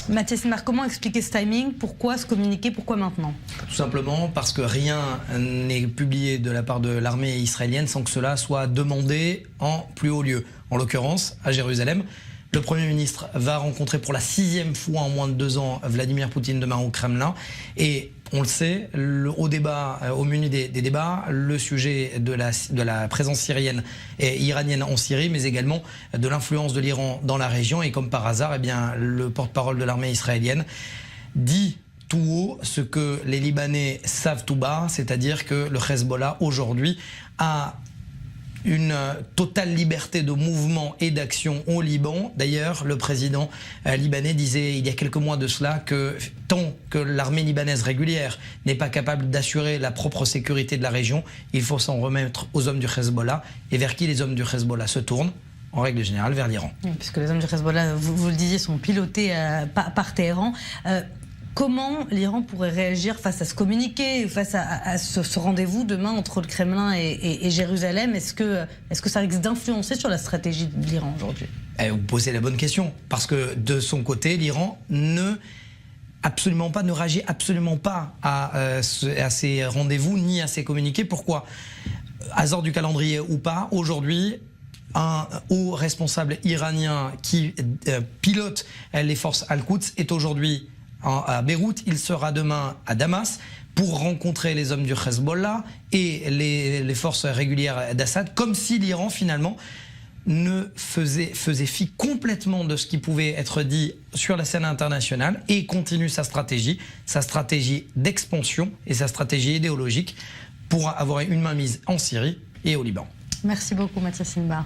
Mathias Sinbar, comment expliquer ce timing? Pourquoi se communiquer? Pourquoi maintenant? Tout simplement parce que rien n'est publié de la part de l'armée israélienne sans que cela soit demandé en plus haut lieu. En l'occurrence, à Jérusalem, le Premier ministre va rencontrer pour la 6e fois en moins de 2 ans Vladimir Poutine demain au Kremlin. Et on le sait, au menu des débats, le sujet de la présence syrienne et iranienne en Syrie, mais également de l'influence de l'Iran dans la région. Et comme par hasard, eh bien, le porte-parole de l'armée israélienne dit tout haut ce que les Libanais savent tout bas, c'est-à-dire que le Hezbollah aujourd'hui a une totale liberté de mouvement et d'action au Liban. D'ailleurs, le président libanais disait il y a quelques mois de cela que tant que l'armée libanaise régulière n'est pas capable d'assurer la propre sécurité de la région, il faut s'en remettre aux hommes du Hezbollah. Et vers qui les hommes du Hezbollah se tournent? En règle générale, vers l'Iran. Oui, puisque les hommes du Hezbollah, vous le disiez, sont pilotés par Téhéran. Comment l'Iran pourrait réagir face à ce communiqué, face à ce rendez-vous demain entre le Kremlin et Jérusalem? Est-ce que ça risque d'influencer sur la stratégie de l'Iran aujourd'hui? Vous posez la bonne question, parce que de son côté, l'Iran ne réagit absolument pas à ces rendez-vous ni à ces communiqués. Pourquoi? Hasard du calendrier ou pas, aujourd'hui, un haut responsable iranien qui pilote les forces Al-Quds est aujourd'hui à Beyrouth. Il sera demain à Damas pour rencontrer les hommes du Hezbollah et les forces régulières d'Assad, comme si l'Iran finalement ne faisait fi complètement de ce qui pouvait être dit sur la scène internationale et continue sa stratégie d'expansion et sa stratégie idéologique pour avoir une mainmise en Syrie et au Liban. Merci beaucoup Mathias Sinbar.